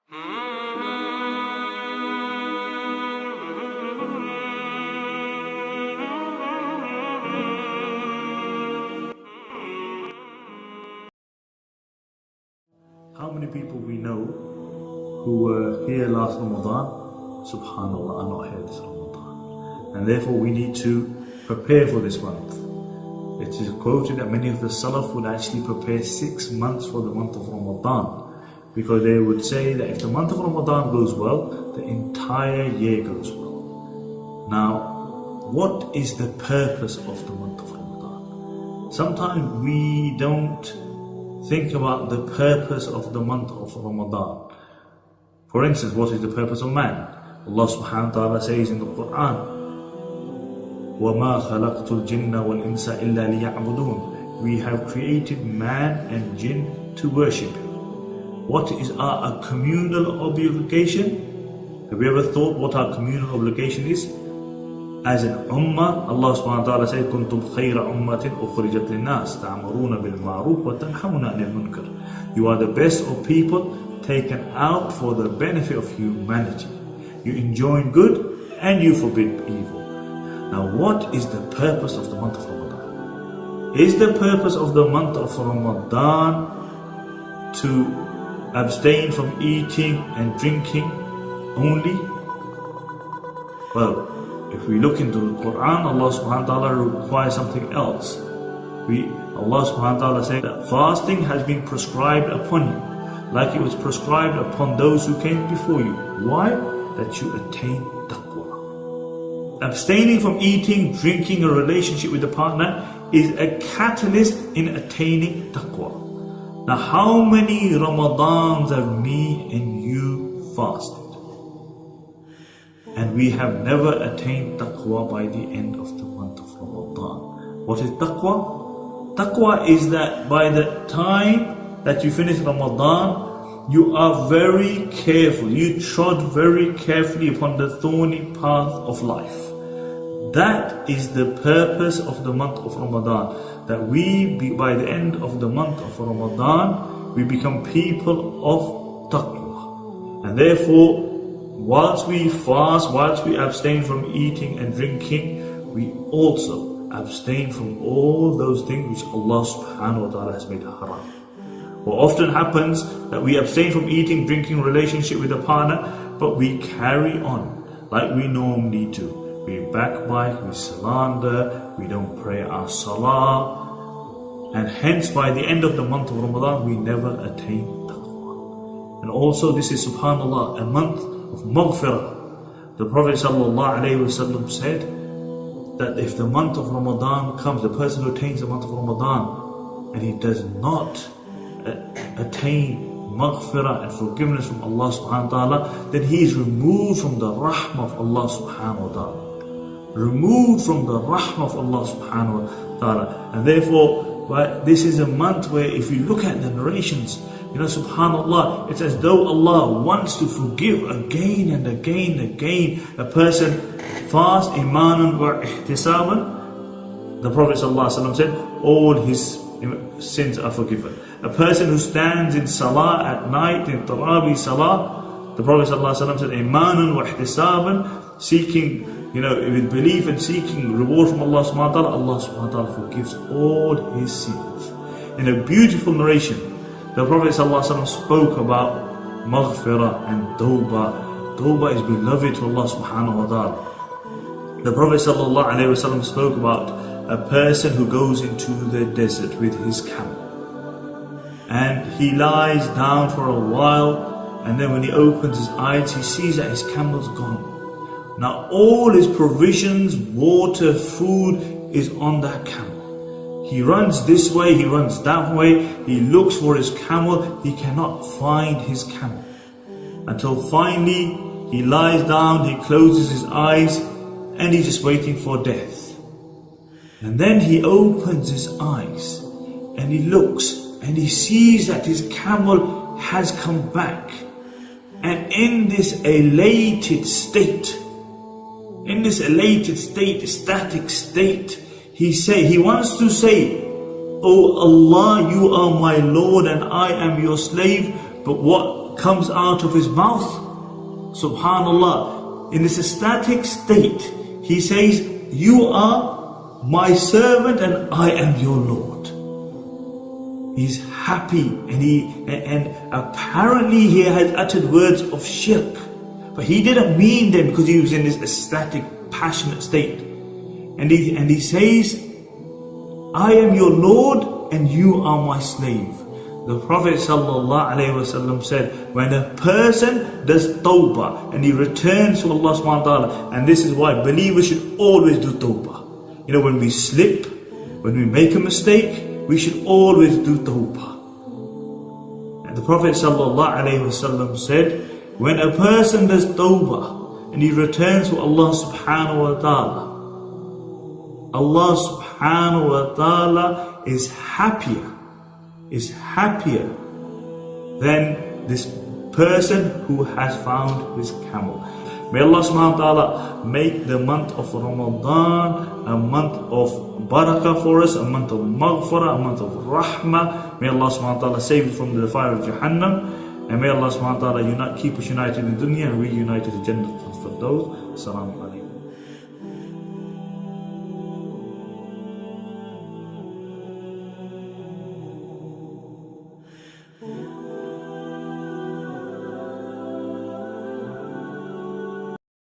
How many people we know who were here last Ramadan, subhanAllah, are not here this Ramadan. And therefore we need to prepare for this month. It is quoted that many of the Salaf would actually prepare 6 months for the month of Ramadan, because they would say that if the month of Ramadan goes well, the entire year goes well. Now, what is the purpose of the month of Ramadan? Sometimes we don't think about the purpose of the month of Ramadan. For instance, what is the purpose of man? Allah subhanahu wa ta'ala says in the Quran, وَمَا خَلَقْتُ الْجِنَّ وَالْإِنسَ إِلَّا لِيَعْبُدُونَ. We have created man and jinn to worship him. What is our communal obligation? Have you ever thought what our communal obligation is? As an ummah, Allah subhanahu wa ta'ala says, كُنْتُمْ خَيْرَ أُمَّةٍ أُخْرِجَتْ لِلنَّاسِ تَعْمُرُونَ بِالْمَعْرُوفِ وَتَنْحَوْنَ عَنِ الْمُنْكَرِ. You are the best of people taken out for the benefit of humanity. You enjoin good and you forbid evil. Now, what is the purpose of the month of Ramadan? Is the purpose of the month of Ramadan to abstain from eating and drinking only? Well, if we look into the Quran, Allah subhanahu wa ta'ala requires something else. Allah subhanahu wa ta'ala said that fasting has been prescribed upon you, like it was prescribed upon those who came before you. Why? That you attain taqwa. Abstaining from eating, drinking, a relationship with the partner is a catalyst in attaining taqwa. Now, how many Ramadans have me and you fasted? And we have never attained taqwa by the end of the month of Ramadan. What is taqwa? Taqwa is that by the time that you finish Ramadan, you are very careful. You trod very carefully upon the thorny path of life. That is the purpose of the month of Ramadan. That by the end of the month of Ramadan, we become people of taqwa. And therefore, whilst we fast, whilst we abstain from eating and drinking, we also abstain from all those things which Allah subhanahu wa ta'ala has made haram. What often happens that we abstain from eating, drinking, relationship with a partner, but we carry on like we normally do. We backbite, we slander, we don't pray our salah, and hence by the end of the month of Ramadan we never attain taqwa. And also this is, subhanallah, a month of maghfirah. The Prophet ﷺ said that if the month of Ramadan comes, the person who attains the month of Ramadan and he does not attain maghfirah and forgiveness from Allah subhanahu wa ta'ala, then he is removed from the rahmah of Allah subhanahu wa ta'ala. Removed from the rahmah of Allah subhanahu wa ta'ala. And therefore, this is a month where if you look at the narrations, subhanallah, it's as though Allah wants to forgive again and again and again. A person fast imanan wa ihtisaban. The Prophet ﷺ said, all his sins are forgiven. A person who stands in salah at night, in tarawih salah, the Prophet ﷺ said, imanan wa ihtisaban, seeking, with belief and seeking reward from Allah subhanahu wa ta'ala, Allah subhanahu wa ta'ala forgives all his sins. In a beautiful narration, the Prophet ﷺ spoke about maghfirah and tawbah. Tawbah is beloved to Allah subhanahu wa ta'ala. The Prophet ﷺ spoke about a person who goes into the desert with his camel. And he lies down for a while, and then when he opens his eyes, he sees that his camel's gone. Now all his provisions, water, food is on that camel. He runs this way, he runs that way, he looks for his camel, he cannot find his camel. Until finally he lies down, he closes his eyes, and he's just waiting for death. And then he opens his eyes, and he looks, and he sees that his camel has come back. And in this elated state, ecstatic state, he wants to say, "Oh Allah, you are my Lord and I am your slave." But what comes out of his mouth. Subhanallah. In this ecstatic state, he says, you are my servant and I am your Lord. He's happy, and apparently he has uttered words of shirk, but he didn't mean them because he was in this ecstatic, passionate state. And he says, I am your Lord and you are my slave. The Prophet ﷺ said, when a person does tawbah and he returns to Allah subhanahu wa ta'ala, and this is why believers should always do tawbah. You know, when we slip, when we make a mistake, we should always do tawbah. And the Prophet ﷺ said, when a person does tawbah and he returns to Allah subhanahu wa ta'ala, Allah subhanahu wa ta'ala is happier than this person who has found his camel. May Allah subhanahu wa ta'ala make the month of Ramadan a month of barakah for us, a month of maghfirah, a month of rahmah. May Allah subhanahu wa ta'ala save us from the fire of Jahannam. And may Allah subhanahu wa ta'ala keep us united in the dunya and reunited in Jannah for those. Assalamu alaikum.